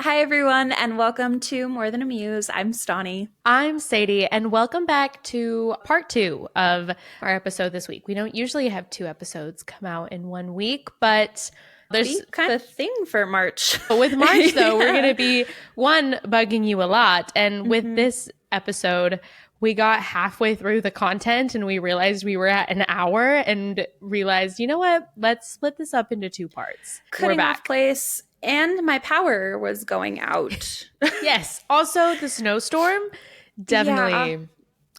Hi, everyone, and welcome to More Than a Muse. I'm Stauney. I'm Sadie, and welcome back to part 2 of our episode this week. We don't usually have 2 episodes come out in 1 week, but there's kind of a thing for March. with March, though, we're going to be, bugging you a lot. And with this episode, we got halfway through the content and we realized we were at an hour and realized, you know what? Let's split this up into 2 parts. Cutting off place. And my power was going out. Yes. Also, the snowstorm definitely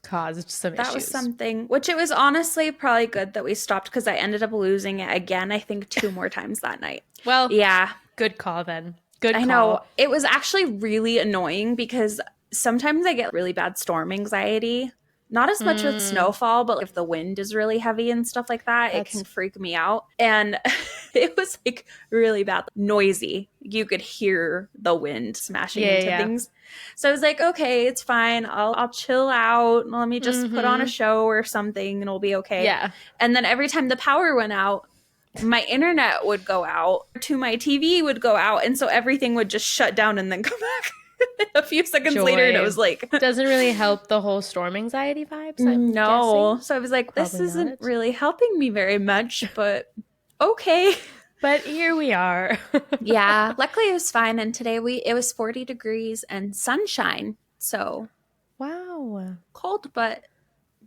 caused some issues. That was something, which it was honestly probably good that we stopped because I ended up losing it again, I think 2 more times that night. Well, yeah. Good call then. Good call. I know. It was actually really annoying because sometimes I get really bad storm anxiety. Not as much with snowfall, but if the wind is really heavy and stuff like that, it can freak me out. And it was like really bad, noisy. You could hear the wind smashing into things. So I was like, okay, it's fine. I'll chill out. Let me just put on a show or something and it'll be okay. Yeah. And then every time the power went out, my internet would go out, to my TV would go out. And so everything would just shut down and then come back. A few seconds later, and it was like... Doesn't really help the whole storm anxiety vibes, No. So I was like, this isn't really helping me very much, but okay. But here we are. Yeah. Luckily, it was fine. And today it was 40 degrees and sunshine. So... Wow. Cold, but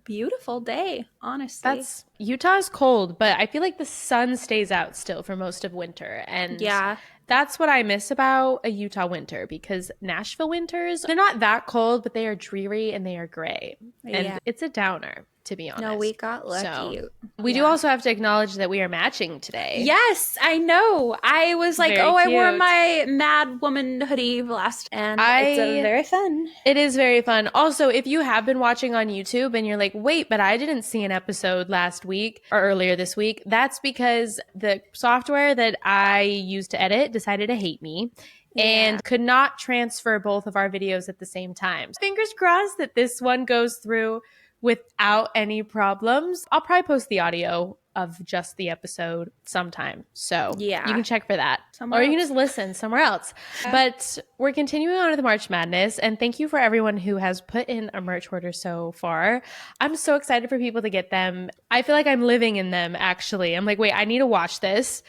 beautiful day, honestly. Utah's cold, but I feel like the sun stays out still for most of winter. And yeah. That's what I miss about a Utah winter, because Nashville winters, they're not that cold, but they are dreary and they are gray. And it's a downer, to be honest. No, we got lucky. So, we do also have to acknowledge that we are matching today. Yes, I know. I was like, Very I cute. wore my Mad Woman hoodie last, and it's very fun. It is very fun. Also, if you have been watching on YouTube and you're like, wait, but I didn't see an episode last week or earlier this week, that's because the software that I used to edit decided to hate me and could not transfer both of our videos at the same time. Fingers crossed that this one goes through without any problems. I'll probably post the audio of just the episode sometime. So you can check for that. Or you can just listen somewhere else. But we're continuing on with March Madness. And thank you for everyone who has put in a merch order so far. I'm so excited for people to get them. I feel like I'm living in them, actually. I'm like, wait, I need to watch this.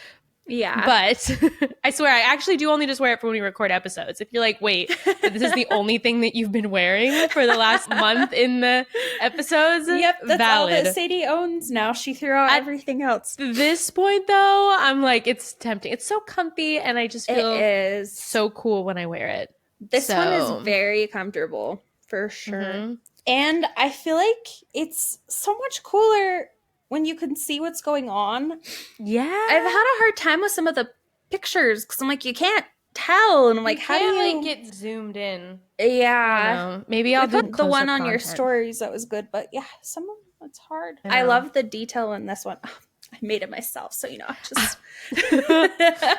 Yeah. But I swear, I actually do only just wear it for when we record episodes. If you're like, wait, this is the only thing that you've been wearing for the last month in the episodes? Yep, that's valid. all that Sadie owns now. She threw out everything else. At this point, though, I'm like, it's tempting. It's so comfy, and I just feel so cool when I wear it. This one is very comfortable, for sure. And I feel like it's so much cooler when you can see what's going on. Yeah. I've had a hard time with some of the pictures because I'm like, you can't tell. And I'm like, how do you... like get zoomed in? Yeah. Maybe I'll do the one on your stories. That was good. But yeah, some of them, it's hard. I love the detail in this one. I made it myself. So, I just...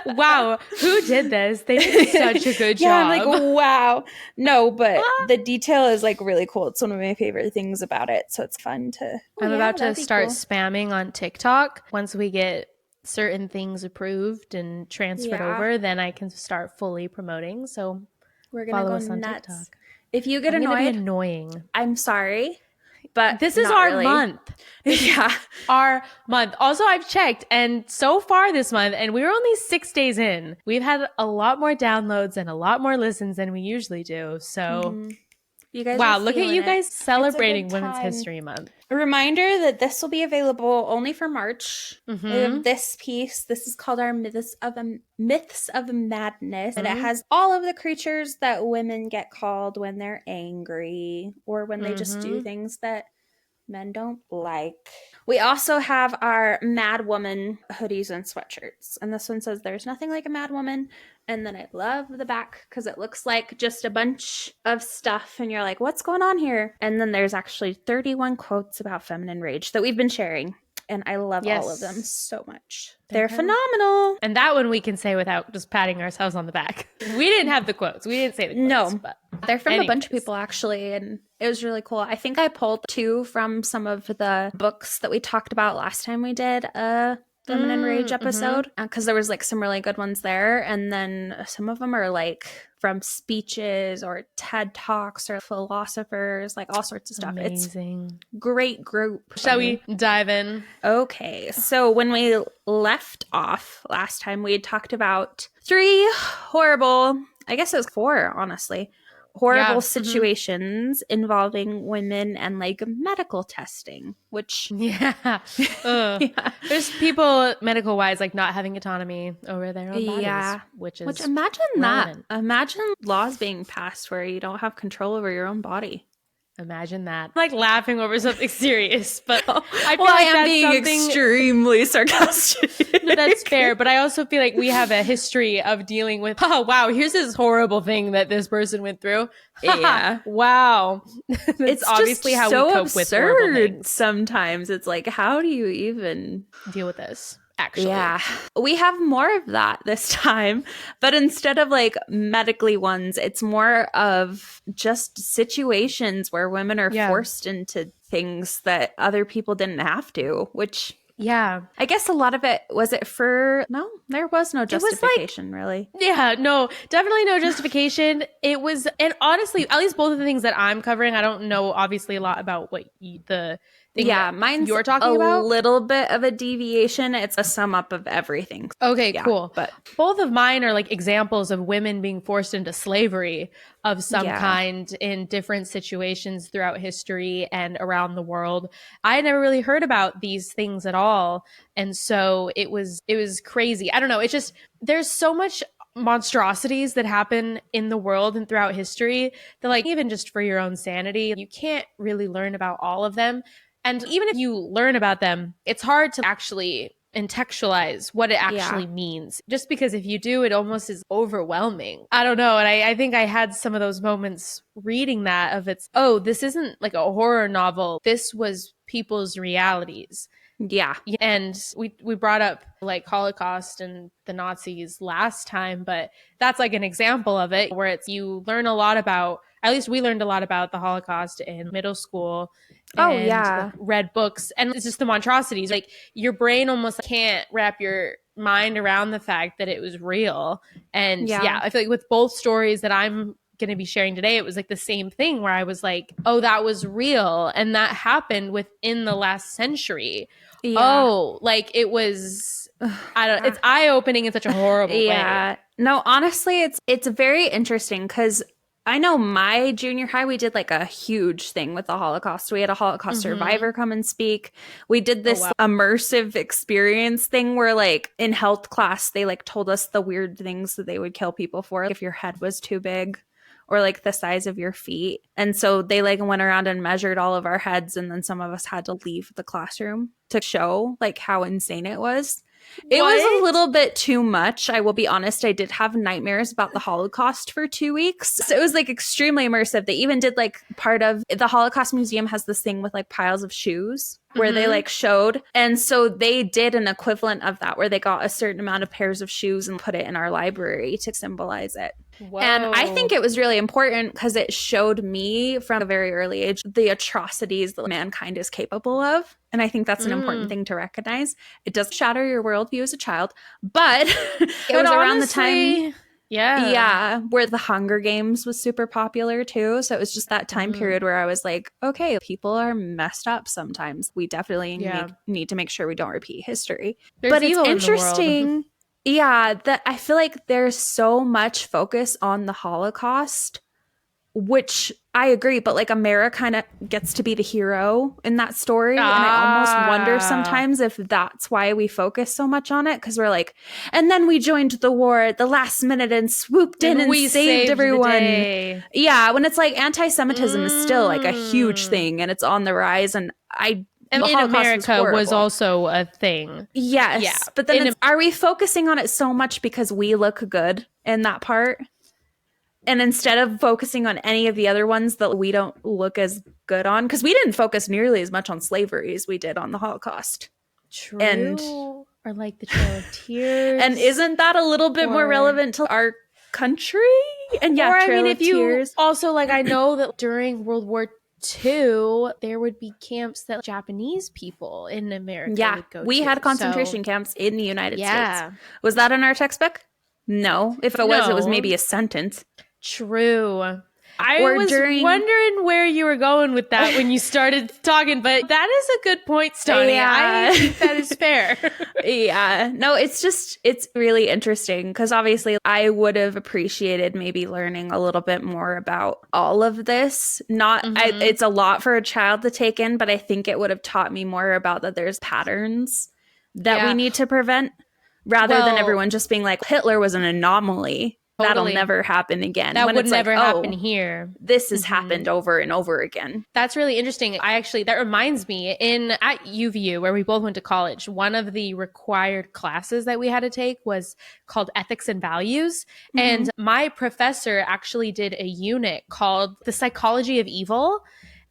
Wow. Who did this? They did such a good job. Yeah, I'm like, wow. No, but the detail is like really cool. It's one of my favorite things about it. So it's fun to... I'm about to start spamming on TikTok. Once we get certain things approved and transferred over, then I can start fully promoting. So we're gonna follow go us on nuts. TikTok. If you get annoying, I'm sorry. But this is our month. Yeah. Our month. Also, I've checked, and so far this month, and we were only 6 days in, we've had a lot more downloads and a lot more listens than we usually do. So, you guys look at you guys celebrating Women's History Month. A reminder that this will be available only for March. We have this piece. This is called our Myths of Madness. And it has all of the creatures that women get called when they're angry or when they just do things that men don't like. We also have our Mad Woman hoodies and sweatshirts. And this one says, "There's nothing like a mad woman." And then I love the back because it looks like just a bunch of stuff. And you're like, what's going on here? And then there's actually 31 quotes about feminine rage that we've been sharing. And I love all of them so much. They're phenomenal. And that one we can say without just patting ourselves on the back. We didn't have the quotes. We didn't say the quotes. No, but they're from a bunch of people, actually. And it was really cool. I think I pulled 2 from some of the books that we talked about last time we did a Feminine Rage episode, because there was like some really good ones there. And then some of them are like from speeches or TED Talks or philosophers, like all sorts of stuff. Amazing. It's great group. Shall we dive in? Okay. So when we left off last time, we had talked about 3 horrible, I guess it was 4, honestly, horrible situations involving women and like medical testing, which there's people medical wise like not having autonomy over their own bodies, which imagine relevant. that. Imagine laws being passed where you don't have control over your own body. Imagine that. I'm like laughing over something serious, but I feel I like am that's being extremely sarcastic. No, that's fair, but I also feel like we have a history of dealing with, oh, wow, here's this horrible thing that this person went through. Yeah. Wow. It's obviously how so we cope with horrible things. Sometimes it's like, how do you even deal with this? Actually. Yeah. We have more of that this time, but instead of like medically ones, it's more of just situations where women are forced into things that other people didn't have to, which I guess a lot of it there was no justification really. Yeah, no, definitely no justification. It was, and honestly, at least both of the things that I'm covering, I don't know obviously a lot about what the thing mine's you're talking about. A little bit of a deviation. It's a sum up of everything. Okay, cool. But both of mine are like examples of women being forced into slavery of some kind in different situations throughout history and around the world. I had never really heard about these things at all. And so it was crazy. I don't know. It's just, there's so much monstrosities that happen in the world and throughout history that like, even just for your own sanity, you can't really learn about all of them. And even if you learn about them, it's hard to actually contextualize what it actually means. Just because if you do, it almost is overwhelming. I don't know. And I think I had some of those moments reading that of this isn't like a horror novel. This was people's realities. Yeah. And we brought up like Holocaust and the Nazis last time, but that's like an example of it where you learn a lot about, at least we learned a lot about the Holocaust in middle school. And read books, and it's just the monstrosities. Like your brain almost can't wrap your mind around the fact that it was real. And I feel like with both stories that I'm going to be sharing today, it was like the same thing where I was like, oh, that was real, and that happened within the last century. Oh, like it was. It's eye opening in such a horrible way. No, honestly, it's very interesting because I know my junior high, we did like a huge thing with the Holocaust. We had a Holocaust survivor come and speak. We did this immersive experience thing where like in health class, they like told us the weird things that they would kill people for if your head was too big or like the size of your feet. And so they like went around and measured all of our heads. And then some of us had to leave the classroom to show like how insane it was. It was a little bit too much. I will be honest. I did have nightmares about the Holocaust for 2 weeks. So it was like extremely immersive. They even did like part of the Holocaust Museum has this thing with like piles of shoes where they like showed. And so they did an equivalent of that where they got a certain amount of pairs of shoes and put it in our library to symbolize it. Whoa. And I think it was really important because it showed me from a very early age the atrocities that mankind is capable of. And I think that's an important thing to recognize. It does shatter your worldview as a child, but it was around the time where the Hunger Games was super popular too. So it was just that time period where I was like, okay, people are messed up sometimes. We definitely need to make sure we don't repeat history. But it's interesting. That I feel like there's so much focus on the Holocaust, which I agree, but like America kind of gets to be the hero in that story. And I almost wonder sometimes if that's why we focus so much on it. Cause we're like, and then we joined the war at the last minute and swooped in and we saved everyone. Yeah. When it's like anti-Semitism is still like a huge thing and it's on the rise. And in America was also a thing. Yes. Yeah. But then are we focusing on it so much because we look good in that part? And instead of focusing on any of the other ones that we don't look as good on, because we didn't focus nearly as much on slavery as we did on the Holocaust. True. Or like the Trail of Tears. And isn't that a little bit more relevant to our country? And Trail of Tears. Also, like I know that during World War Two, there would be camps that Japanese people in America would go to. We had concentration camps in the United Yeah. States. Was that in our textbook? No. If it was, it was maybe a sentence. True. I was wondering where you were going with that when you started talking, but that is a good point, Stauney. Yeah. I think that is fair. Yeah. No, it's really interesting because obviously I would have appreciated maybe learning a little bit more about all of this. It's a lot for a child to take in, but I think it would have taught me more about that there's patterns that we need to prevent rather than everyone just being like, Hitler was an anomaly. Totally. That'll never happen again. That would never happen here. This has happened over and over again. That's really interesting. That reminds me, at UVU, where we both went to college, one of the required classes that we had to take was called Ethics and Values. And my professor actually did a unit called The Psychology of Evil.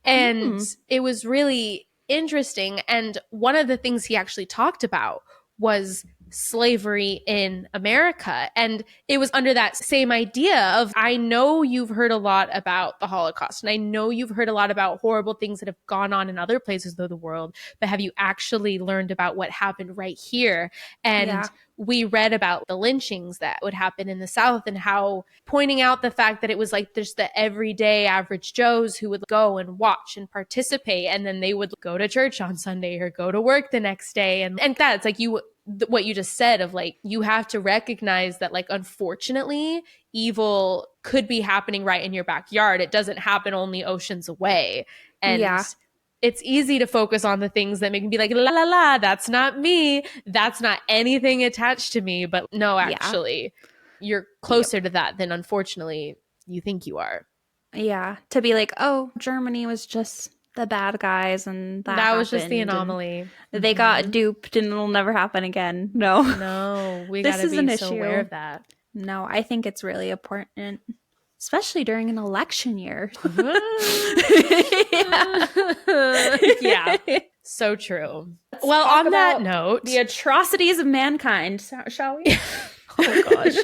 And it was really interesting. And one of the things he actually talked about was slavery in America. And it was under that same idea of, I know you've heard a lot about the Holocaust, and I know you've heard a lot about horrible things that have gone on in other places of the world, but have you actually learned about what happened right here? And we read about the lynchings that would happen in the South, and how pointing out the fact that it was like just the everyday average Joes who would go and watch and participate, and then they would go to church on Sunday or go to work the next day. And that's like what you just said of like, you have to recognize that, like, unfortunately, evil could be happening right in your backyard. It doesn't happen only oceans away. And it's easy to focus on the things that make me be like, la la la, that's not me. That's not anything attached to me. But no, actually, you're closer to that than unfortunately you think you are. Yeah. To be like, oh, Germany was just the bad guys and that was just the anomaly. They got duped and it'll never happen again. No, we gotta be so aware of that. No, I think it's really important, especially during an election year. Yeah, so true. Well, on that note, the atrocities of mankind, shall we? Oh gosh.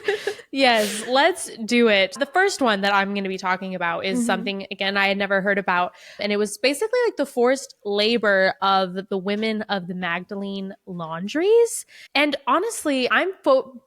Yes, let's do it. The first one that I'm going to be talking about is something, again, I had never heard about. And it was basically like the forced labor of the women of the Magdalene Laundries. And honestly, I'm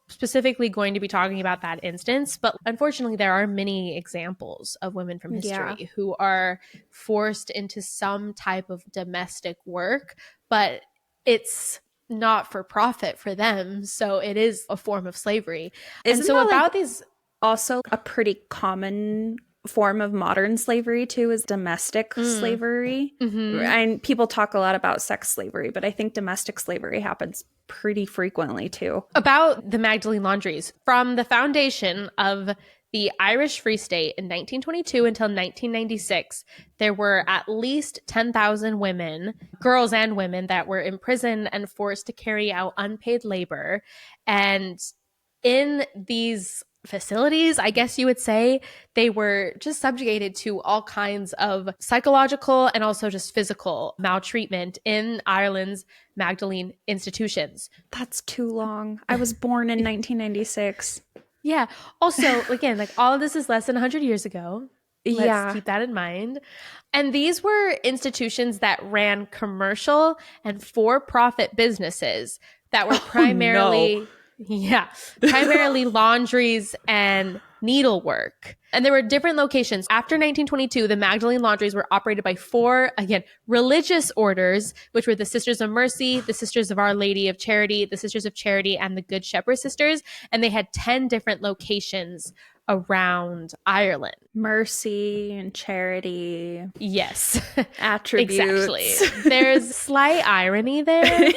specifically going to be talking about that instance. But unfortunately, there are many examples of women from history who are forced into some type of domestic work, but it's not for profit for them, so it is a form of slavery. Isn't so about these also a pretty common form of modern slavery too, is domestic slavery. And people talk a lot about sex slavery, but I think domestic slavery happens pretty frequently too. About the Magdalene Laundries, from the foundation of the Irish Free State in 1922 until 1996, there were at least 10,000 women, girls and women, that were imprisoned and forced to carry out unpaid labor. And in these facilities, I guess you would say, they were just subjugated to all kinds of psychological and also just physical maltreatment in Ireland's Magdalene institutions. That's too long. I was born in 1996. Yeah. Also, again, like, all of this is less than 100 years ago. Let's keep that in mind. And these were institutions that ran commercial and for-profit businesses that were primarily laundries and needlework. And there were different locations. After 1922, the Magdalene Laundries were operated by 4, again, religious orders, which were the Sisters of Mercy, the Sisters of Our Lady of Charity, the Sisters of Charity, and the Good Shepherd Sisters. And they had 10 different locations around Ireland. Mercy and charity. Yes. Attributes. Exactly. There's slight irony there.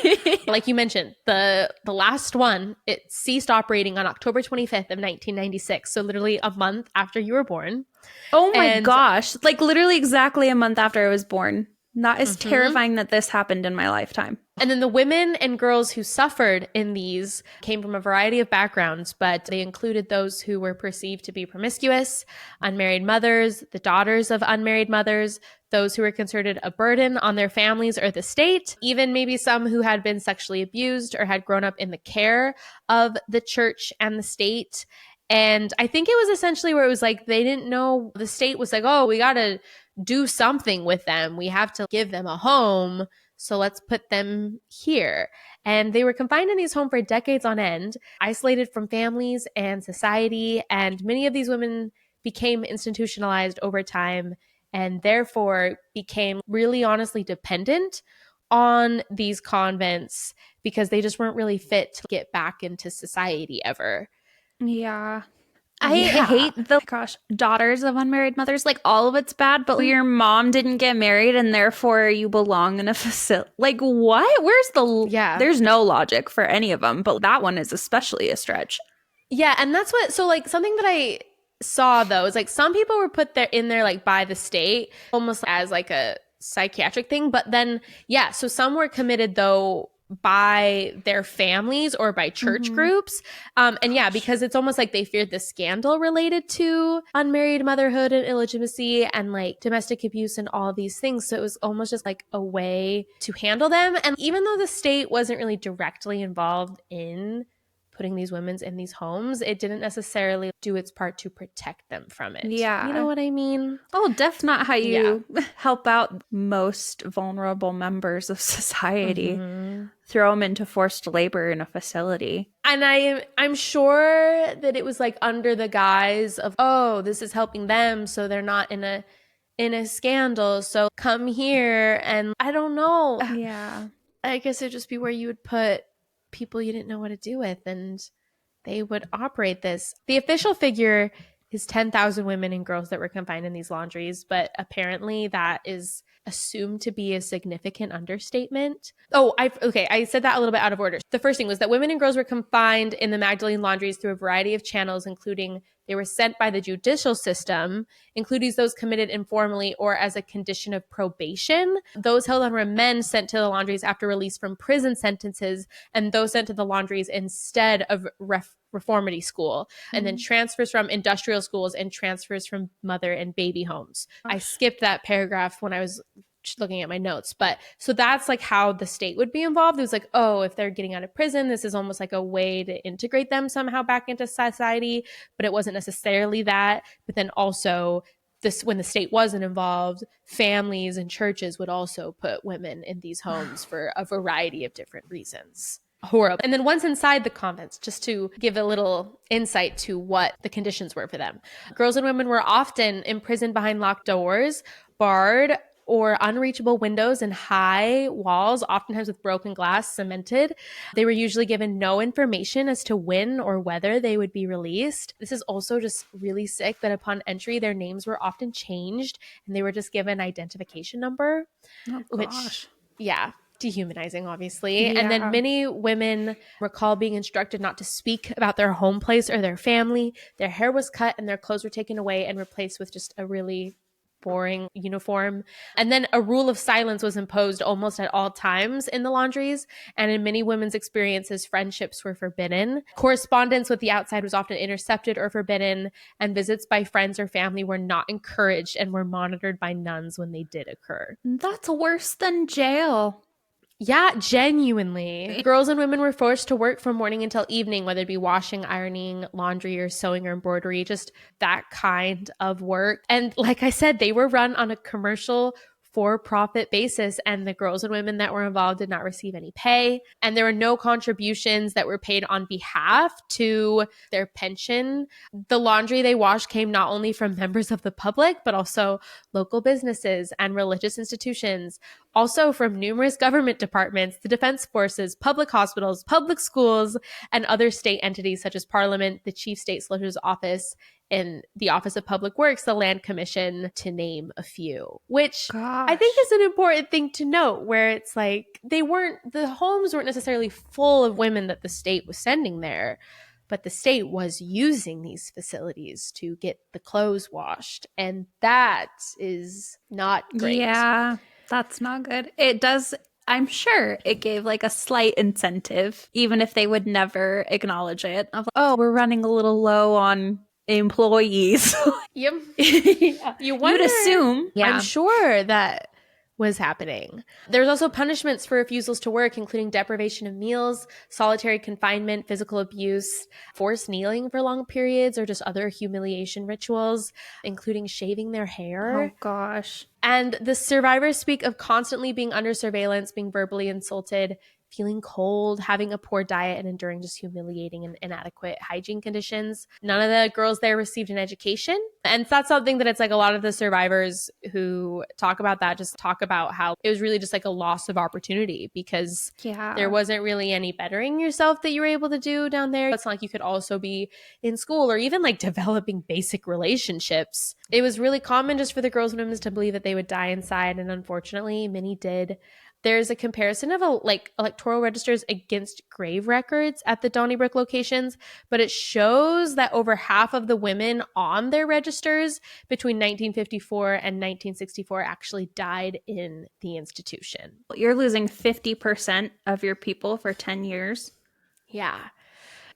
Like you mentioned, the last one, it ceased operating on October 25th of 1996. So literally a month after you were born. Oh my gosh. Like literally exactly a month after I was born. That is terrifying that this happened in my lifetime. And then the women and girls who suffered in these came from a variety of backgrounds, but they included those who were perceived to be promiscuous, unmarried mothers, the daughters of unmarried mothers, those who were considered a burden on their families or the state, even maybe some who had been sexually abused or had grown up in the care of the church and the state. And I think it was essentially where it was like, they didn't know, the state was like, oh, we got to do something with them. We have to give them a home. So let's put them here. And they were confined in these homes for decades on end, isolated from families and society. And many of these women became institutionalized over time and therefore became really honestly dependent on these convents because they just weren't really fit to get back into society ever. Yeah. I hate the daughters of unmarried mothers. Like, all of it's bad, but your mom didn't get married and therefore you belong in a facility. Like, what? Where's the there's no logic for any of them, but that one is especially a stretch. Yeah, and that's what, so like something that I saw though is like some people were put there in there like by the state almost as like a psychiatric thing, but then so some were committed though by their families or by church groups. Because it's almost like they feared the scandal related to unmarried motherhood and illegitimacy and like domestic abuse and all these things. So it was almost just like a way to handle them. And even though the state wasn't really directly involved in putting these women in these homes, it didn't necessarily do its part to protect them from it. Yeah. You know what I mean? Oh, that's not how you help out most vulnerable members of society. Throw them into forced labor in a facility. And I'm sure that it was like under the guise of, oh, this is helping them so they're not in a scandal. So come here. And I don't know. Yeah. I guess it'd just be where you would put people you didn't know what to do with, and they would operate this. The official figure is 10,000 women and girls that were confined in these laundries, but apparently that is assumed to be a significant understatement. I said that a little bit out of order. The first thing was that women and girls were confined in the Magdalene Laundries through a variety of channels, including they were sent by the judicial system, including those committed informally or as a condition of probation. Those held on were men sent to the laundries after release from prison sentences, and those sent to the laundries instead of reformity school, and then transfers from industrial schools and transfers from mother and baby homes. I skipped that paragraph when I was looking at my notes, but so that's like how the state would be involved. It was like, oh, if they're getting out of prison, this is almost like a way to integrate them somehow back into society, but it wasn't necessarily that. But then also this, when the state wasn't involved, families and churches would also put women in these homes for a variety of different reasons. Horrible. And then once inside the convents, just to give a little insight to what the conditions were for them, girls and women were often imprisoned behind locked doors, barred or unreachable windows and high walls, oftentimes with broken glass cemented. They were usually given no information as to when or whether they would be released. This is also just really sick that upon entry, their names were often changed and they were just given an identification number. Oh, gosh. Which, dehumanizing, obviously. And then many women recall being instructed not to speak about their home place or their family. Their hair was cut and their clothes were taken away and replaced with just a really boring uniform. And then a rule of silence was imposed almost at all times in the laundries. And in many women's experiences, friendships were forbidden. Correspondence with the outside was often intercepted or forbidden. And visits by friends or family were not encouraged and were monitored by nuns when they did occur. That's worse than jail. Yeah, genuinely. Girls and women were forced to work from morning until evening, whether it be washing, ironing, laundry, or sewing or embroidery, just that kind of work. And like I said, they were run on a commercial for-profit basis, and the girls and women that were involved did not receive any pay, and there were no contributions that were paid on behalf to their pension. The laundry they washed came not only from members of the public, but also local businesses and religious institutions, also from numerous government departments, the defense forces, public hospitals, public schools, and other state entities such as Parliament, the Chief State Solicitor's Office, and the Office of Public Works, the Land Commission, to name a few, which I think is an important thing to note, where it's like the homes weren't necessarily full of women that the state was sending there, but the state was using these facilities to get the clothes washed. And that is not great. Yeah, that's not good. It does. I'm sure it gave like a slight incentive, even if they would never acknowledge it, of, oh, we're running a little low on employees. Yep. You'd assume. I'm sure that was happening. There was also punishments for refusals to work, including deprivation of meals, solitary confinement, physical abuse, forced kneeling for long periods, or just other humiliation rituals, including shaving their hair. Oh, gosh. And the survivors speak of constantly being under surveillance, being verbally insulted, feeling cold, having a poor diet, and enduring just humiliating and inadequate hygiene conditions. None of the girls there received an education. And that's something that it's like a lot of the survivors who talk about that just talk about how it was really just like a loss of opportunity because there wasn't really any bettering yourself that you were able to do down there. It's not like you could also be in school or even like developing basic relationships. It was really common just for the girls and women to believe that they would die inside. And unfortunately, many did. There's a comparison of electoral registers against grave records at the Donnybrook locations, but it shows that over half of the women on their registers between 1954 and 1964 actually died in the institution. You're losing 50% of your people for 10 years. Yeah.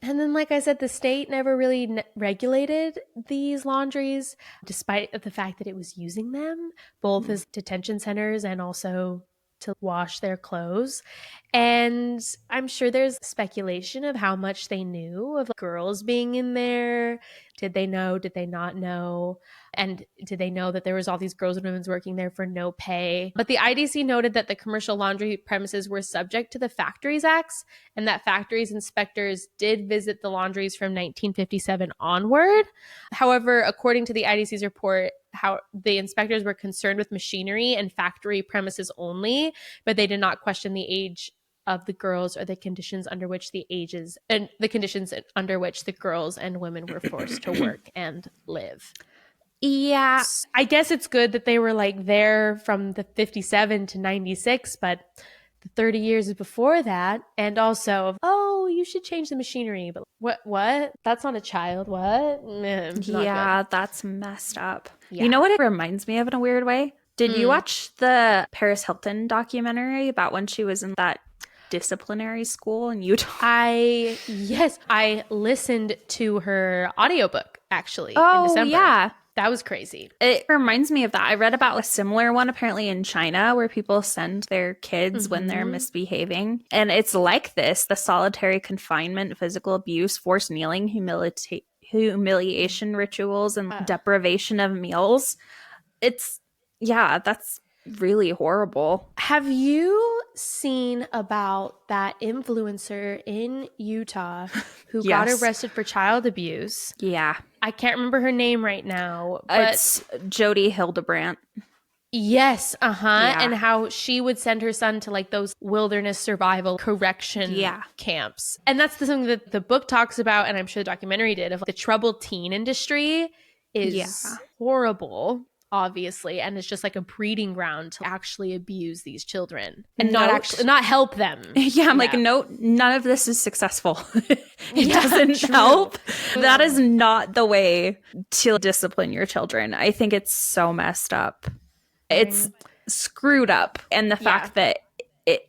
And then, like I said, the state never really regulated these laundries, despite the fact that it was using them, both as detention centers and also to wash their clothes. And I'm sure there's speculation of how much they knew of girls being in there. Did they know? Did they not know? And did they know that there was all these girls and women working there for no pay? But the IDC noted that the commercial laundry premises were subject to the Factories Acts and that factories inspectors did visit the laundries from 1957 onward. However, according to the IDC's report, how the inspectors were concerned with machinery and factory premises only, but they did not question the age of the girls or the conditions under which the girls and women were forced to work and live. Yeah. I guess it's good that they were like there from the 57 to 96, but the 30 years before that, and also, oh, you should change the machinery. But what? That's not a child. What? Yeah, that's messed up. Yeah. You know what it reminds me of in a weird way? Did you watch the Paris Hilton documentary about when she was in that disciplinary school in Utah? Yes, I listened to her audiobook actually in December. Yeah. That was crazy. It reminds me of that. I read about a similar one apparently in China where people send their kids when they're misbehaving. And it's like this, the solitary confinement, physical abuse, forced kneeling, humiliation rituals, and deprivation of meals. That's really horrible. Have you seen about that influencer in Utah who got arrested for child abuse? Yeah. I can't remember her name right now. But it's Jody Hildebrandt. Yes, Yeah. And how she would send her son to like those wilderness survival correction camps. And that's something that the book talks about, and I'm sure the documentary did, of like, the troubled teen industry is horrible, obviously, and it's just like a breeding ground to actually abuse these children and not help them. I'm like, no, none of this is successful. It doesn't help. That is not the way to discipline your children. I think it's so messed up. It's screwed up. And the fact that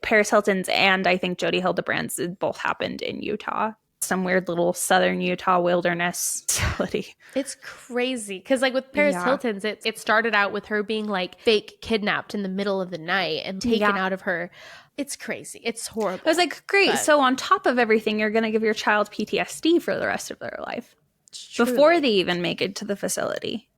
Paris Hilton's and I think Jody Hildebrandt's both happened in Utah. Some weird little southern Utah wilderness facility. It's crazy because like with Paris Hilton's, it started out with her being like fake kidnapped in the middle of the night and taken out of her. It's crazy. It's horrible. I was like, great. So on top of everything, you're going to give your child PTSD for the rest of their life before they even make it to the facility.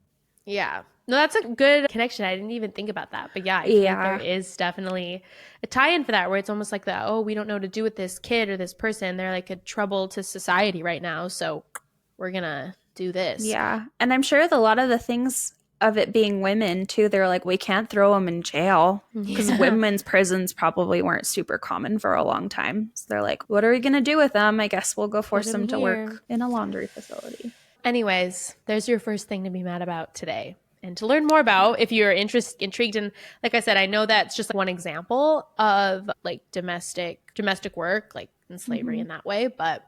Yeah. No, that's a good connection. I didn't even think about that. But I feel like there is definitely a tie-in for that where it's almost like that, we don't know what to do with this kid or this person. They're like a trouble to society right now. So we're going to do this. Yeah. And I'm sure a lot of the things of it being women too, they're like, we can't throw them in jail because women's prisons probably weren't super common for a long time. So they're like, what are we going to do with them? I guess we'll go force them to work in a laundry facility. Anyways, there's your first thing to be mad about today. And to learn more about, if you're intrigued, and like I said, I know that's just one example of like domestic work, like in slavery in that way. But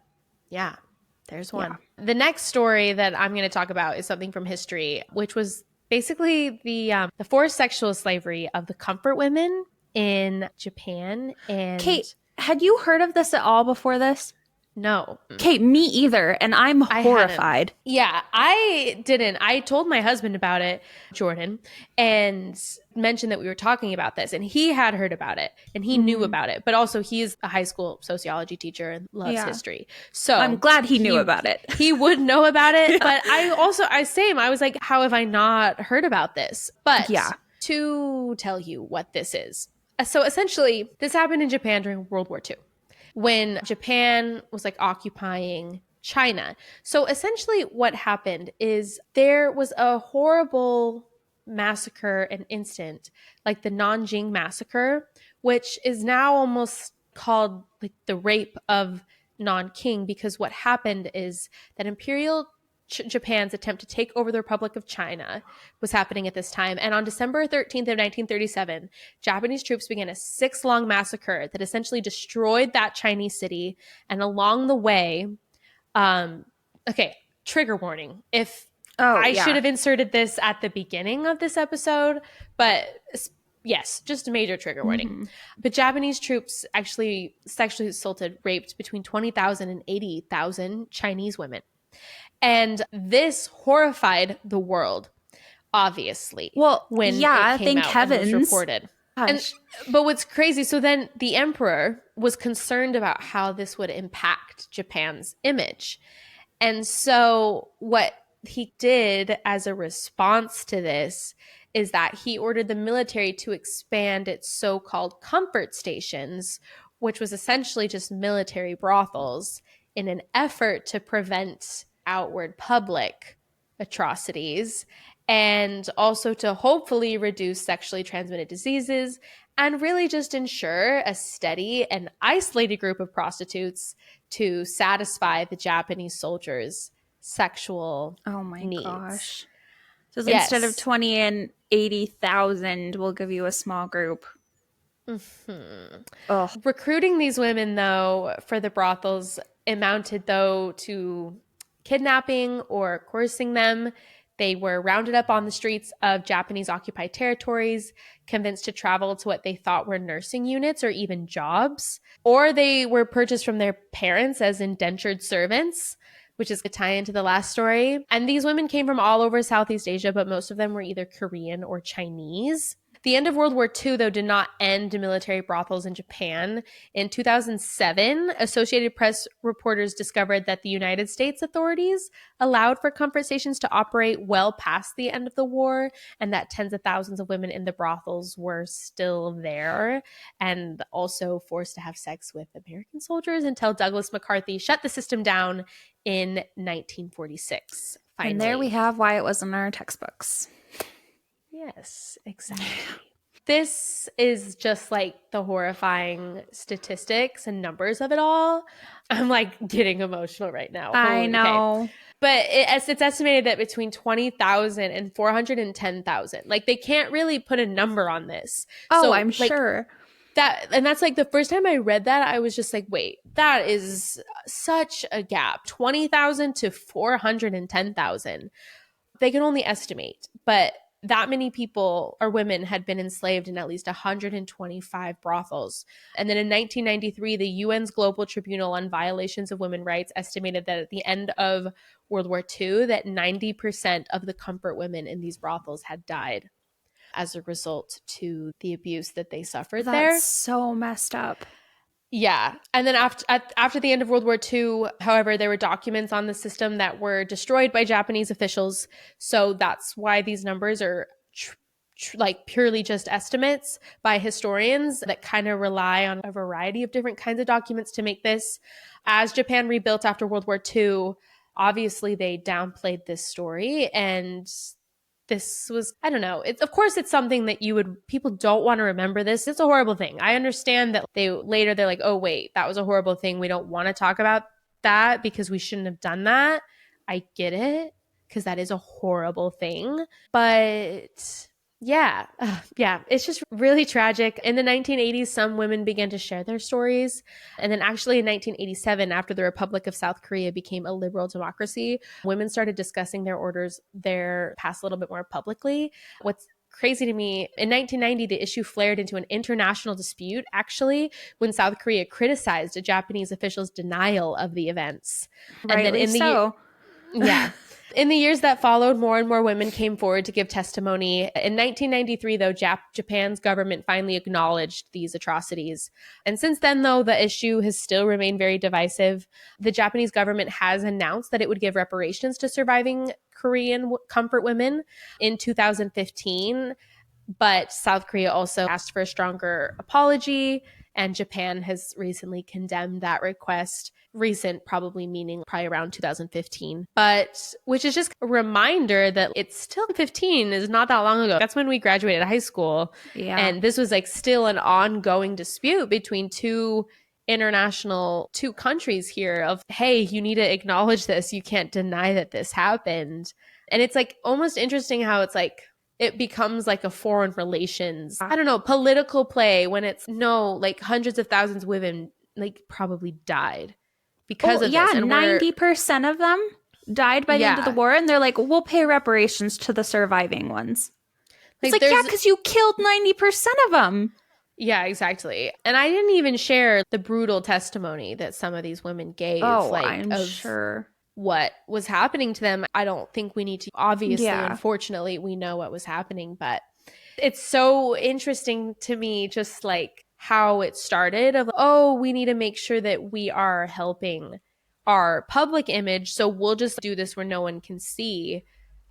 there's one. Yeah. The next story that I'm going to talk about is something from history, which was basically the forced sexual slavery of the comfort women in Japan. And Kate, had you heard of this at all before this? No. Okay, me either. And I'm horrified. Yeah, I didn't. I told my husband about it, Jordan, and mentioned that we were talking about this. And he had heard about it and he knew about it. But also, he's a high school sociology teacher and loves history. So I'm glad he knew about it. He would know about it. But I was like, how have I not heard about this? But to tell you what this is. So essentially, this happened in Japan during World War II, when Japan was like occupying China. So essentially what happened is there was a horrible massacre and incident, like the Nanjing massacre, which is now almost called like the rape of Nanking, because what happened is that Imperial Japan's attempt to take over the Republic of China was happening at this time. And on December 13th of 1937, Japanese troops began a 6-long massacre that essentially destroyed that Chinese city. And along the way, trigger warning. If I should have inserted this at the beginning of this episode, but yes, just a major trigger warning. Mm-hmm. But Japanese troops actually sexually assaulted, raped between 20,000 and 80,000 Chinese women. And this horrified the world, obviously. Well, when it came out and was reported. But what's crazy, so then the emperor was concerned about how this would impact Japan's image. And so what he did as a response to this is that he ordered the military to expand its so-called comfort stations, which was essentially just military brothels, in an effort to prevent outward public atrocities, and also to hopefully reduce sexually transmitted diseases and really just ensure a steady and isolated group of prostitutes to satisfy the Japanese soldiers' sexual needs. Gosh. So instead of 20 and 80,000, we'll give you a small group. Mm-hmm. Recruiting these women, though, for the brothels amounted, though, to kidnapping or coercing them. They were rounded up on the streets of Japanese occupied territories, convinced to travel to what they thought were nursing units or even jobs, or they were purchased from their parents as indentured servants, which is a tie into the last story. And these women came from all over Southeast Asia, but most of them were either Korean or Chinese. The end of World War II, though, did not end military brothels in Japan. In 2007, Associated Press reporters discovered that the United States authorities allowed for comfort stations to operate well past the end of the war, and that tens of thousands of women in the brothels were still there and also forced to have sex with American soldiers until Douglas MacArthur shut the system down in 1946. Finally. And there we have why it wasn't in our textbooks. Yes, exactly. This is just like the horrifying statistics and numbers of it all. I'm like getting emotional right now. I know. Okay. But it's estimated that between 20,000 and 410,000. Like they can't really put a number on this. Oh, so, I'm sure. That's like the first time I read that, I was just like, wait, that is such a gap. 20,000 to 410,000. They can only estimate, but that many people or women had been enslaved in at least 125 brothels. And then in 1993, the UN's Global Tribunal on Violations of Women's Rights estimated that at the end of World War II, that 90% of the comfort women in these brothels had died as a result to the abuse that they suffered there. That's so messed up. Yeah. And then after the end of World War II, however, there were documents on the system that were destroyed by Japanese officials. So that's why these numbers are like purely just estimates by historians that kind of rely on a variety of different kinds of documents to make this. As Japan rebuilt after World War II, obviously they downplayed this story, and this was, I don't know. Of course, it's something that people don't want to remember this. It's a horrible thing. I understand that they're like, oh, wait, that was a horrible thing. We don't want to talk about that because we shouldn't have done that. I get it, because that is a horrible thing. But yeah, it's just really tragic. In the 1980s, some women began to share their stories. And then actually in 1987, after the Republic of South Korea became a liberal democracy, women started discussing their past a little bit more publicly. What's crazy to me. In 1990, the issue flared into an international dispute, actually, when South Korea criticized a Japanese official's denial of the events. Rightly so. Yeah. In the years that followed, more and more women came forward to give testimony. In 1993, though, Japan's government finally acknowledged these atrocities. And since then, though, the issue has still remained very divisive. The Japanese government has announced that it would give reparations to surviving Korean comfort women in 2015. But South Korea also asked for a stronger apology, and Japan has recently condemned that request. Recent probably meaning probably around 2015, but which is just a reminder that it's still 15 is not that long ago. That's when we graduated high school. Yeah. And this was like still an ongoing dispute between two countries here of, hey, you need to acknowledge this. You can't deny that this happened. And it's like almost interesting how it's like it becomes like a foreign relations, I don't know, political play when it's like hundreds of thousands of women like probably died because of this. And 90% of them died by the end of the war, and they're like, we'll pay reparations to the surviving ones. It's like yeah, because you killed 90% of them. Yeah, exactly. And I didn't even share the brutal testimony that some of these women gave. I'm sure. What was happening to them. I don't think we need to, obviously, unfortunately, we know what was happening, but it's so interesting to me just like how it started of, we need to make sure that we are helping our public image, so we'll just do this where no one can see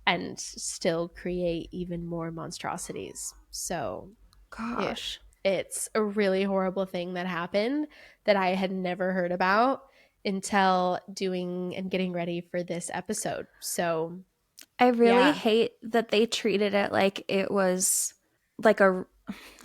and still create even more monstrosities. So gosh, it's a really horrible thing that happened that I had never heard about until doing and getting ready for this episode. So I really hate that they treated it like it was like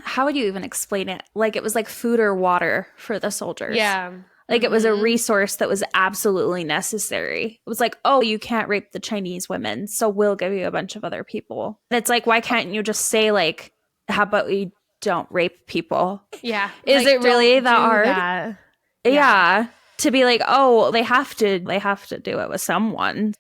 how would you even explain it? Like it was like food or water for the soldiers. Yeah. Like it was a resource that was absolutely necessary. It was like, you can't rape the Chinese women, so we'll give you a bunch of other people. And it's like, why can't you just say like, how about we don't rape people? Yeah. Is it really that hard? Yeah. To be like, they have to do it with someone.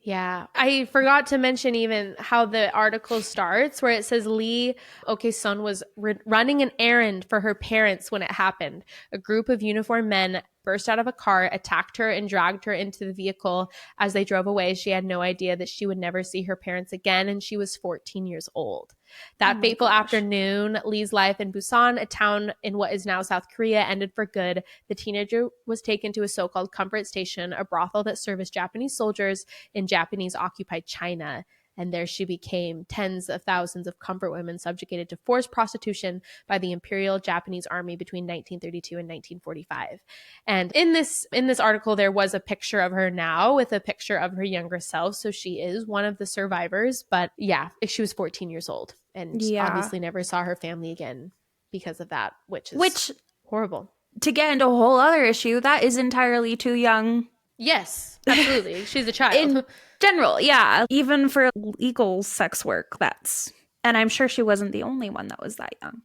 Yeah. I forgot to mention even how the article starts where it says Lee Oke-sun was running an errand for her parents when it happened. A group of uniformed men burst out of a car, attacked her, and dragged her into the vehicle. As they drove away, she had no idea that she would never see her parents again, and she was 14 years old. That fateful afternoon, Lee's life in Busan, a town in what is now South Korea, ended for good. The teenager was taken to a so-called comfort station, a brothel that serviced Japanese soldiers in Japanese-occupied China. And there she became tens of thousands of comfort women subjugated to forced prostitution by the Imperial Japanese Army between 1932 and 1945. And in this article, there was a picture of her now with a picture of her younger self. So she is one of the survivors. But yeah, she was 14 years old and obviously never saw her family again because of that, which is horrible. To get into a whole other issue, that is entirely too young. Yes, absolutely. She's a child. In general, yeah. Even for legal sex work, and I'm sure she wasn't the only one that was that young.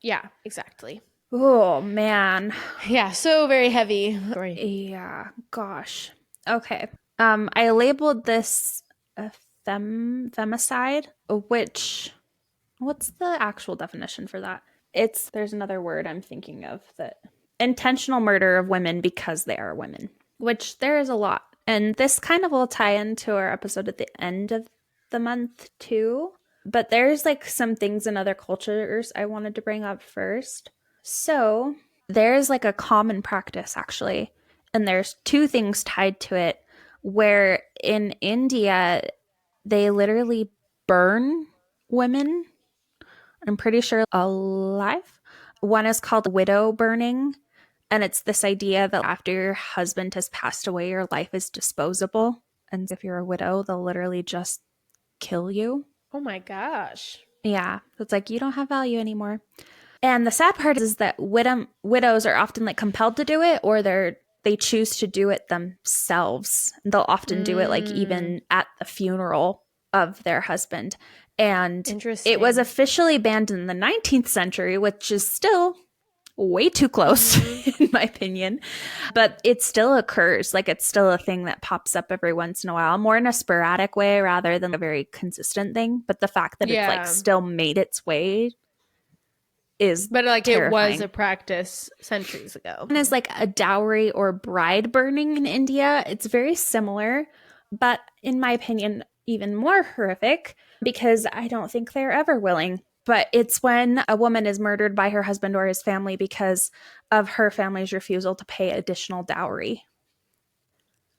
Yeah, exactly. Oh, man. Yeah, so very heavy. Sorry. Yeah, gosh. Okay. I labeled this a femicide, what's the actual definition for that? There's another word I'm thinking of, that intentional murder of women because they are women, which there is a lot. And this kind of will tie into our episode at the end of the month too. But there's like some things in other cultures I wanted to bring up first. So there's like a common practice actually. And there's two things tied to it, where in India, they literally burn women. I'm pretty sure alive. One is called widow burning. And it's this idea that after your husband has passed away, your life is disposable. And if you're a widow, they'll literally just kill you. Oh my gosh. Yeah. It's like, you don't have value anymore. And the sad part is that widows are often like compelled to do it, or they choose to do it themselves. They'll often do it like even at the funeral of their husband. And it was officially banned in the 19th century, which is still way too close, in my opinion. But it still occurs. Like, it's still a thing that pops up every once in a while, more in a sporadic way rather than a very consistent thing. But the fact that it's like still made its way is terrifying. It was a practice centuries ago. And is like a dowry or bride burning in India. It's very similar, but in my opinion, even more horrific because I don't think they're ever willing. But it's when a woman is murdered by her husband or his family because of her family's refusal to pay additional dowry.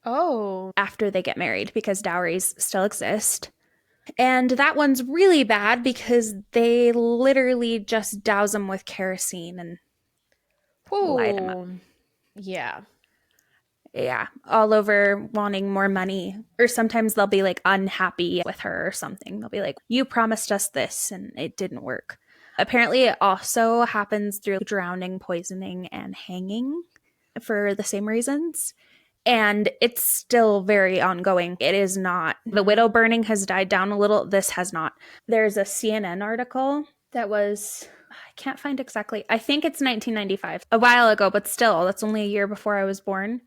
Oh. After they get married, because dowries still exist. And that one's really bad because they literally just douse them with kerosene and light them up. Yeah. Yeah, all over wanting more money. Or sometimes they'll be like unhappy with her or something. They'll be like, you promised us this and it didn't work. Apparently it also happens through drowning, poisoning, and hanging for the same reasons. And it's still very ongoing. It is not. The widow burning has died down a little. This has not. There's a CNN article that was, I can't find exactly. I think it's 1995, a while ago, but still, that's only a year before I was born.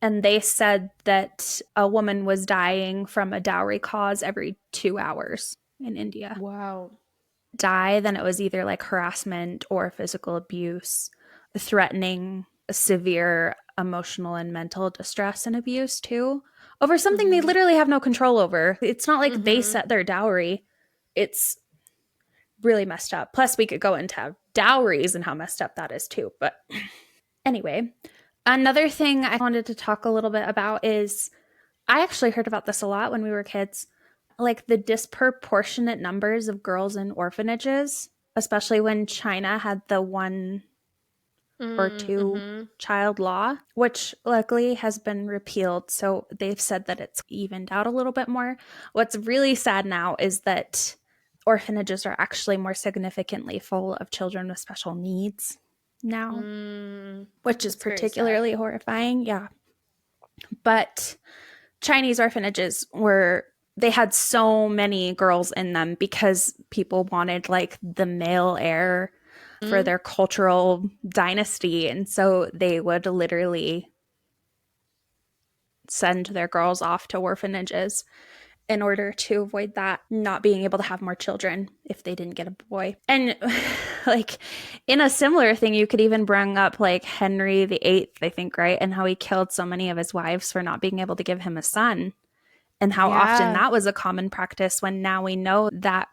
And they said that a woman was dying from a dowry cause every 2 hours in India. Wow. Then it was either like harassment or physical abuse, threatening, severe emotional and mental distress and abuse too, over something they literally have no control over. It's not like they set their dowry. It's really messed up. Plus, we could go into dowries and how messed up that is too. But anyway, another thing I wanted to talk a little bit about is I actually heard about this a lot when we were kids, like the disproportionate numbers of girls in orphanages, especially when China had the 1 or 2 child law, which luckily has been repealed. So they've said that it's evened out a little bit more. What's really sad now is that orphanages are actually more significantly full of children with special needs now, which is particularly horrifying. Yeah. But Chinese orphanages they had so many girls in them because people wanted like the male heir for their cultural dynasty. And so they would literally send their girls off to orphanages in order to avoid that, not being able to have more children if they didn't get a boy. And like in a similar thing, you could even bring up like Henry VIII, I think, right? And how he killed so many of his wives for not being able to give him a son. And how often that was a common practice, when now we know that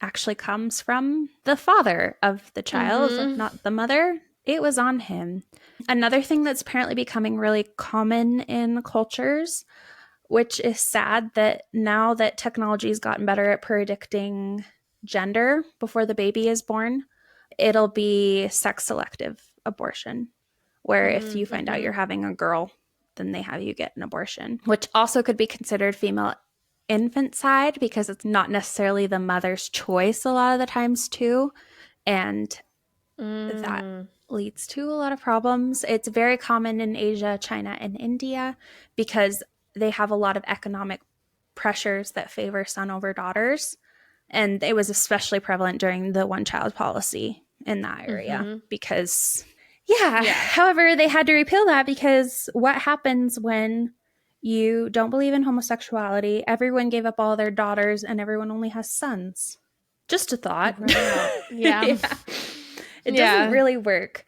actually comes from the father of the child, not the mother. It was on him. Another thing that's apparently becoming really common in cultures, which is sad, that now that technology has gotten better at predicting gender before the baby is born, it'll be sex selective abortion, where if you find out you're having a girl, then they have you get an abortion, which also could be considered female infanticide because it's not necessarily the mother's choice a lot of the times too. And that leads to a lot of problems. It's very common in Asia, China, and India because they have a lot of economic pressures that favor son over daughters. And it was especially prevalent during the one-child policy in that area because, however, they had to repeal that because what happens when you don't believe in homosexuality, everyone gave up all their daughters, and everyone only has sons? Just a thought. It doesn't really work.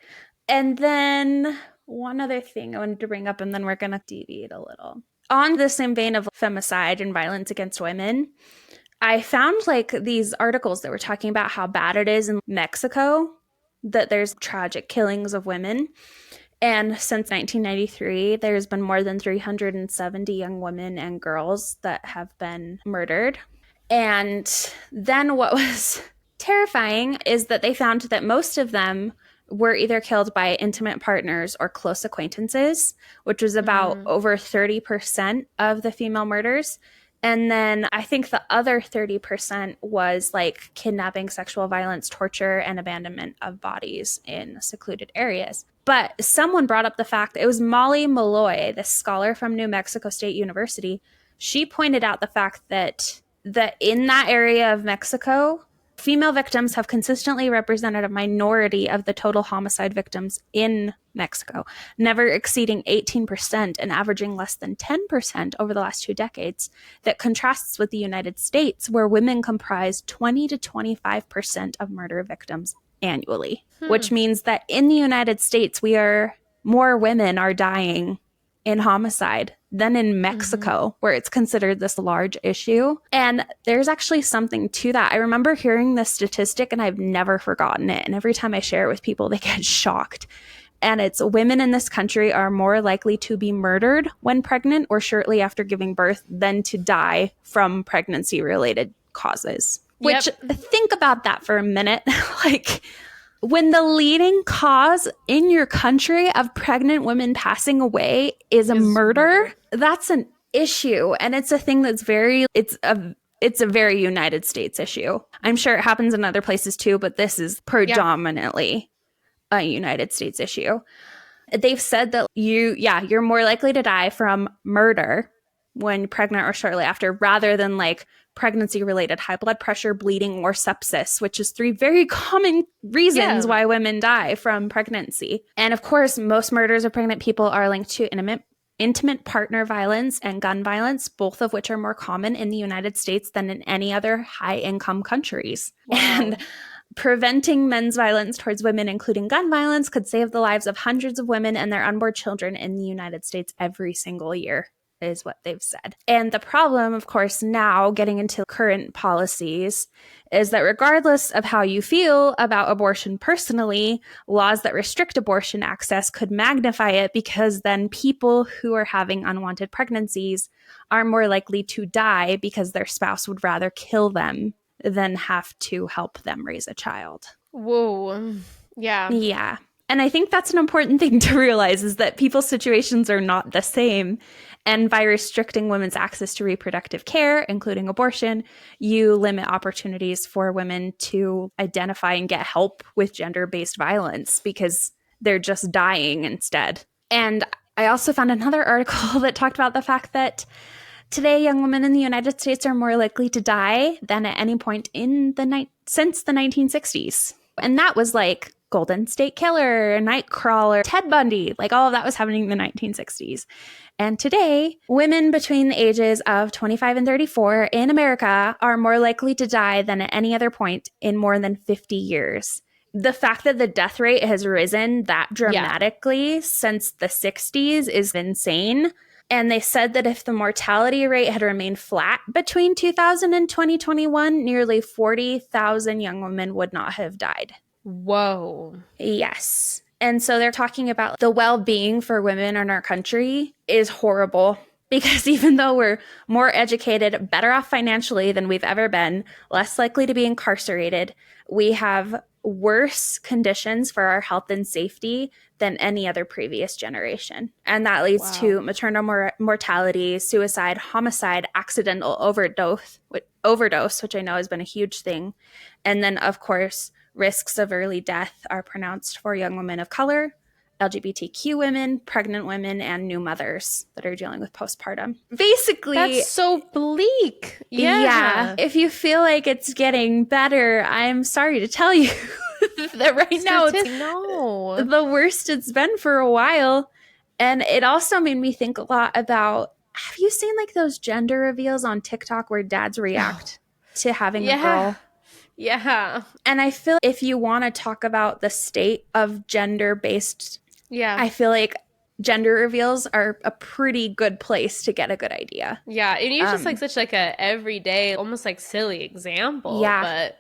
And then one other thing I wanted to bring up, and then we're going to deviate a little. On the same vein of femicide and violence against women, I found like these articles that were talking about how bad it is in Mexico, that there's tragic killings of women. And since 1993, there's been more than 370 young women and girls that have been murdered. And then what was terrifying is that they found that most of them were either killed by intimate partners or close acquaintances, which was about over 30% of the female murders. And then I think the other 30% was like kidnapping, sexual violence, torture, and abandonment of bodies in secluded areas. But someone brought up the fact that it was Molly Malloy, this scholar from New Mexico State University. She pointed out the fact that in that area of Mexico, Female victims have consistently represented a minority of the total homicide victims in Mexico, never exceeding 18% and averaging less than 10% over the last 2 decades. That contrasts with the United States, where women comprise 20 to 25% of murder victims annually, which means that in the United States, more women are dying in homicide than in Mexico, where it's considered this large issue. And there's actually something to that. I remember hearing this statistic and I've never forgotten it. And every time I share it with people, they get shocked. And it's women in this country are more likely to be murdered when pregnant or shortly after giving birth than to die from pregnancy-related causes. Which, think about that for a minute. Like, when the leading cause in your country of pregnant women passing away is a murder, that's an issue. And it's a thing that's it's a very United States issue. I'm sure it happens in other places too, but this is predominantly a United States issue. They've said that you're more likely to die from murder when pregnant or shortly after, rather than like pregnancy-related high blood pressure, bleeding, or sepsis, which is 3 very common reasons why women die from pregnancy. And of course, most murders of pregnant people are linked to intimate partner violence and gun violence, both of which are more common in the United States than in any other high-income countries. Wow. And preventing men's violence towards women, including gun violence, could save the lives of hundreds of women and their unborn children in the United States every single year, is what they've said. And the problem, of course, now getting into current policies is that regardless of how you feel about abortion personally, laws that restrict abortion access could magnify it, because then people who are having unwanted pregnancies are more likely to die because their spouse would rather kill them than have to help them raise a child. Whoa. Yeah. Yeah. And I think that's an important thing to realize, is that people's situations are not the same. And by restricting women's access to reproductive care, including abortion, you limit opportunities for women to identify and get help with gender-based violence because they're just dying instead. And I also found another article that talked about the fact that today, young women in the United States are more likely to die than at any point since the 1960s. And that was like Golden State Killer, Nightcrawler, Ted Bundy, like all of that was happening in the 1960s. And today, women between the ages of 25 and 34 in America are more likely to die than at any other point in more than 50 years. The fact that the death rate has risen that dramatically since the 60s is insane. And they said that if the mortality rate had remained flat between 2000 and 2021, nearly 40,000 young women would not have died. Whoa. Yes. And so they're talking about the well-being for women in our country is horrible, because even though we're more educated, better off financially than we've ever been, less likely to be incarcerated, we have worse conditions for our health and safety than any other previous generation. And that leads to maternal mortality, suicide, homicide, accidental overdose, which I know has been a huge thing. And then, of course, risks of early death are pronounced for young women of color, LGBTQ women, pregnant women, and new mothers that are dealing with postpartum. Basically, that's so bleak. Yeah. If you feel like it's getting better, I'm sorry to tell you that right now it's the worst it's been for a while. And it also made me think a lot about, have you seen like those gender reveals on TikTok where dads react to having a girl? Yeah. And I feel if you want to talk about the state of gender-based, I feel like gender reveals are a pretty good place to get a good idea. Yeah, and it's just like such like a everyday, almost like silly example. Yeah. But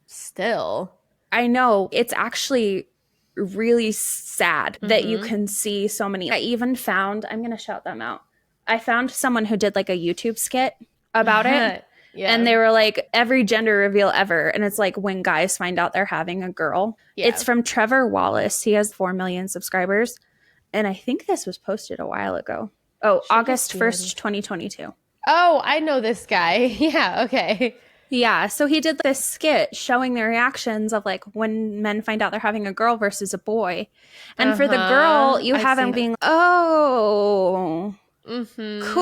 still. I know. It's actually really sad that you can see so many. I even found, I'm going to shout them out. I found someone who did like a YouTube skit about it. Yeah. And they were like, every gender reveal ever. And it's like when guys find out they're having a girl. Yeah. It's from Trevor Wallace. He has 4 million subscribers. And I think this was posted a while ago. Oh, August 1st, 2022. Oh, I know this guy. Yeah, okay. Yeah, so he did this skit showing the reactions of like when men find out they're having a girl versus a boy. And for the girl, you have him being, oh, Cool.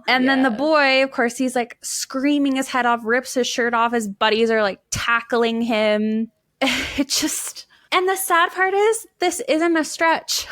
And then the boy, of course, he's like screaming his head off, rips his shirt off. His buddies are like tackling him. It just... And the sad part is, this isn't a stretch.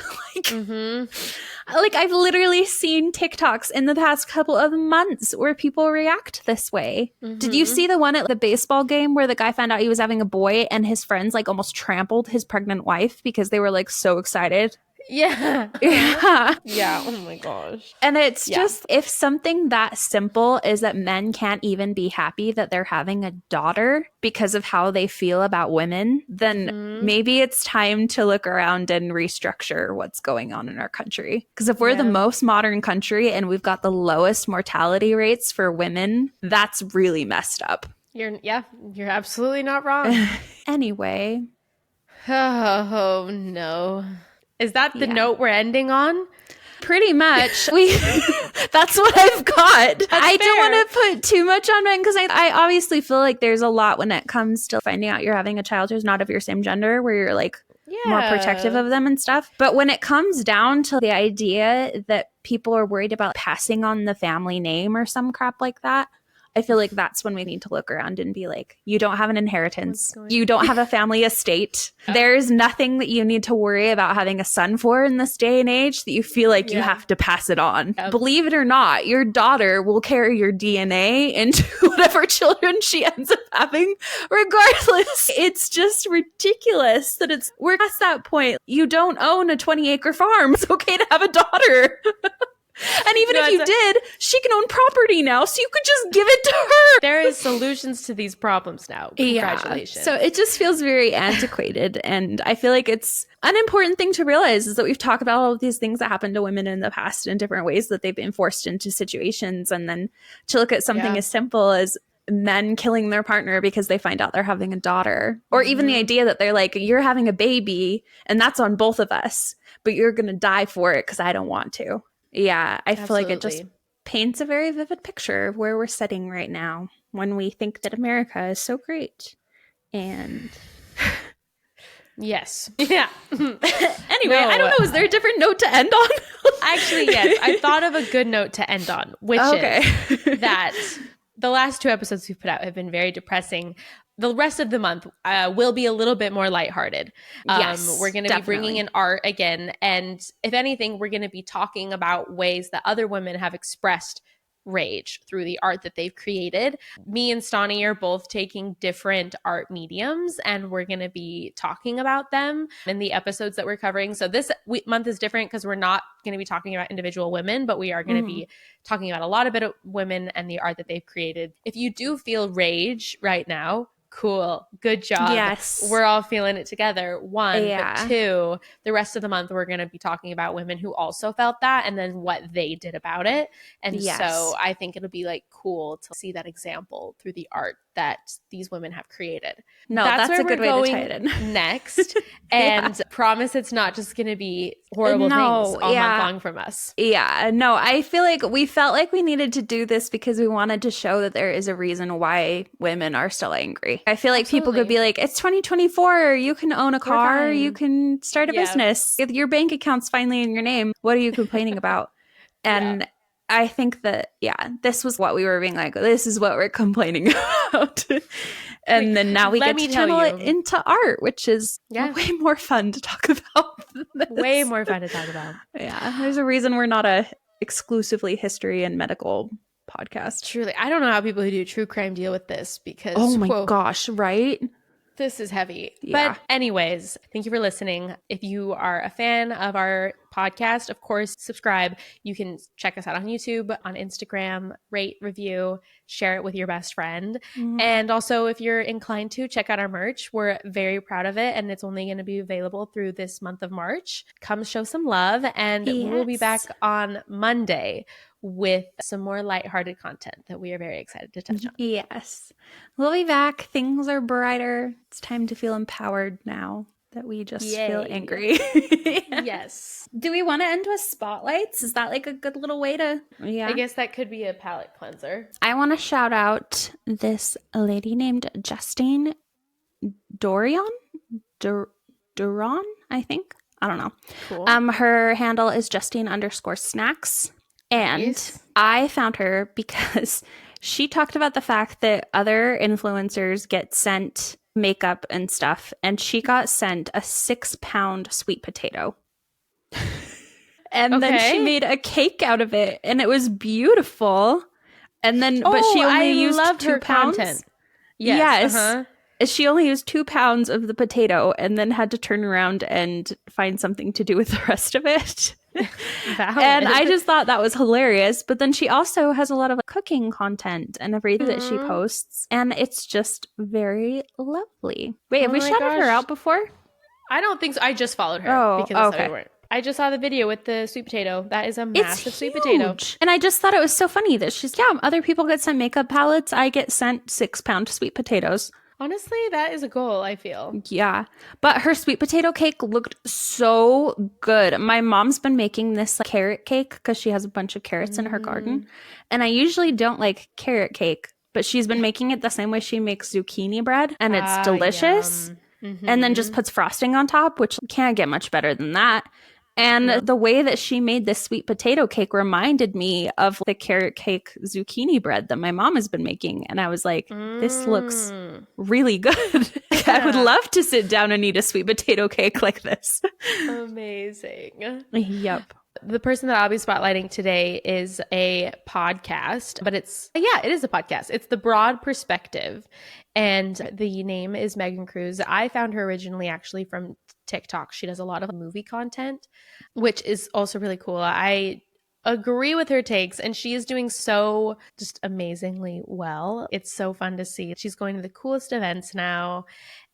Like I've literally seen TikToks in the past couple of months where people react this way. Did you see the one at the baseball game where the guy found out he was having a boy and his friends like almost trampled his pregnant wife because they were like so excited? Yeah. Yeah. Oh my gosh. And it's just, if something that simple is that men can't even be happy that they're having a daughter because of how they feel about women, then maybe it's time to look around and restructure what's going on in our country. Because if we're the most modern country and we've got the lowest mortality rates for women, that's really messed up. You're absolutely not wrong. Anyway. Oh no. Is that the note we're ending on? Pretty much. That's what I've got. I don't want to put too much on men because I obviously feel like there's a lot when it comes to finding out you're having a child who's not of your same gender, where you're like more protective of them and stuff. But when it comes down to the idea that people are worried about passing on the family name or some crap like that, I feel like that's when we need to look around and be like, you don't have an inheritance. You don't have a family estate. There's nothing that you need to worry about having a son for in this day and age that you feel like you have to pass it on. Believe it or not, your daughter will carry your DNA into whatever children she ends up having, regardless. It's just ridiculous that we're past that point. You don't own a 20-acre farm. It's okay to have a daughter. And even if you did, she can own property now, so you could just give it to her. There is solutions to these problems now. Congratulations. So it just feels very antiquated. And I feel like it's an important thing to realize is that we've talked about all of these things that happened to women in the past in different ways that they've been forced into situations. And then to look at something as simple as men killing their partner because they find out they're having a daughter, or even the idea that they're like, you're having a baby and that's on both of us, but you're going to die for it because I don't want to. Yeah, I feel like it just paints a very vivid picture of where we're sitting right now when we think that America is so great. And yes. Yeah. Anyway, I don't know. Is there a different note to end on? Actually, yes. I thought of a good note to end on, which is that the last 2 episodes we've put out have been very depressing. The rest of the month will be a little bit more lighthearted. Yes, we're going to be bringing in art again. And if anything, we're going to be talking about ways that other women have expressed rage through the art that they've created. Me and Stauney are both taking different art mediums, and we're going to be talking about them in the episodes that we're covering. So this month is different because we're not going to be talking about individual women, but we are going to be talking about a lot of bit of women and the art that they've created. If you do feel rage right now, cool. Good job. Yes. We're all feeling it together. 1, but 2, the rest of the month, we're going to be talking about women who also felt that and then what they did about it. And so I think it'll be like cool to see that example through the art that these women have created. No, that's a good way to tie it in. Next. And promise it's not just going to be horrible things all month long from us. Yeah. No, I feel like we felt like we needed to do this because we wanted to show that there is a reason why women are still angry. I feel like people could be like, it's 2024. You can own a car. You can start a business. If your bank account's finally in your name, what are you complaining about? And I think that, this was what we were being like, this is what we're complaining about. And then now we get to channel it into art, which is way more fun to talk about. Way more fun to talk about. Yeah. There's a reason we're not a exclusively history and medical podcast. Truly. I don't know how people who do true crime deal with this because oh my gosh, right? This is heavy. But anyways, thank you for listening. If you are a fan of our podcast, of course, subscribe. You can check us out on YouTube, on Instagram, rate, review, share it with your best friend. And also, if you're inclined to, check out our merch. We're very proud of it, and it's only going to be available through this month of March. Come show some love, and we'll be back on Monday with some more lighthearted content that we are very excited to touch on. Yes. We'll be back. Things are brighter. It's time to feel empowered now that we just feel angry. Yes. Do we want to end with spotlights? Is that like a good little way to... I guess that could be a palate cleanser. I want to shout out this lady named Justine Duran, I think. I don't know. Cool. Her handle is Justine_snacks. And Nice. I found her because she talked about the fact that other influencers get sent makeup and stuff, and she got sent a 6-pound sweet potato. And then she made a cake out of it, and it was beautiful. And then, but she only used loved 2 her pounds. Content. Yes. She only used 2 pounds of the potato and then had to turn around and find something to do with the rest of it. And I just thought that was hilarious. But then she also has a lot of cooking content and everything that she posts. And it's just very lovely. Wait, have we shouted her out before? I don't think so. I just followed her because okay. I just saw the video with the sweet potato. That is a massive sweet potato. And I just thought it was so funny that she's, other people get sent makeup palettes. I get sent 6-pound sweet potatoes. Honestly, that is a goal, I feel. Yeah. But her sweet potato cake looked so good. My mom's been making this carrot cake because she has a bunch of carrots in her garden. And I usually don't like carrot cake, but she's been making it the same way she makes zucchini bread. And it's delicious. And then just puts frosting on top, which can't get much better than that. And the way that she made this sweet potato cake reminded me of the carrot cake zucchini bread that my mom has been making. And I was like, this looks really good. I would love to sit down and eat a sweet potato cake like this. Amazing. Yep. The person that I'll be spotlighting today is a podcast, but it is a podcast. It's The Broad Perspective. And the name is Megan Cruz. I found her originally actually from TikTok. She does a lot of movie content, which is also really cool. I agree with her takes, and she is doing so just amazingly well. It's so fun to see. She's going to the coolest events now.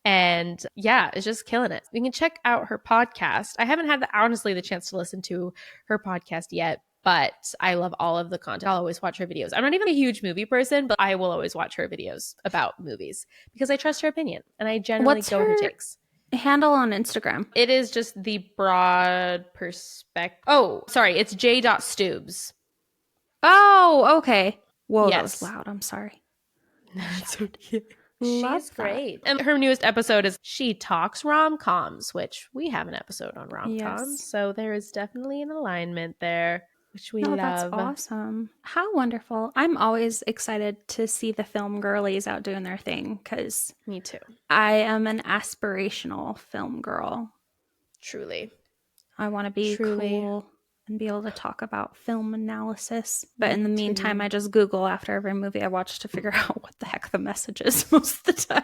And it's just killing it. You can check out her podcast. I haven't had the chance to listen to her podcast yet, but I love all of the content. I'll always watch her videos. I'm not even a huge movie person, but I will always watch her videos about movies because I trust her opinion and I generally go with her takes. Handle on Instagram? It is just The Broad Perspective. Oh, sorry. It's j.stoobs. Oh, okay. Whoa, that was loud. I'm sorry. That's okay. She's great. And her newest episode is She Talks Rom-Coms, which we have an episode on rom-coms. Yes. So there is definitely an alignment there, which we love. That's awesome. How wonderful. I'm always excited to see the film girlies out doing their thing because me too. I am an aspirational film girl. Truly. I want to be cool and be able to talk about film analysis. But in the meantime, I just Google after every movie I watch to figure out what the heck the message is most of the time.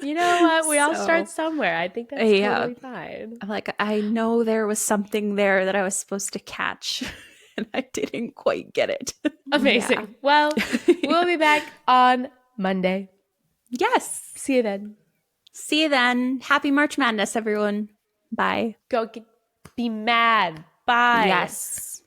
You know what? We all start somewhere. I think that's totally fine. I'm like, I know there was something there that I was supposed to catch, and I didn't quite get it. Amazing. Yeah. Well, we'll be back on Monday. Yes. See you then. See you then. Happy March Madness, everyone. Bye. Go be mad. Bye. Yes.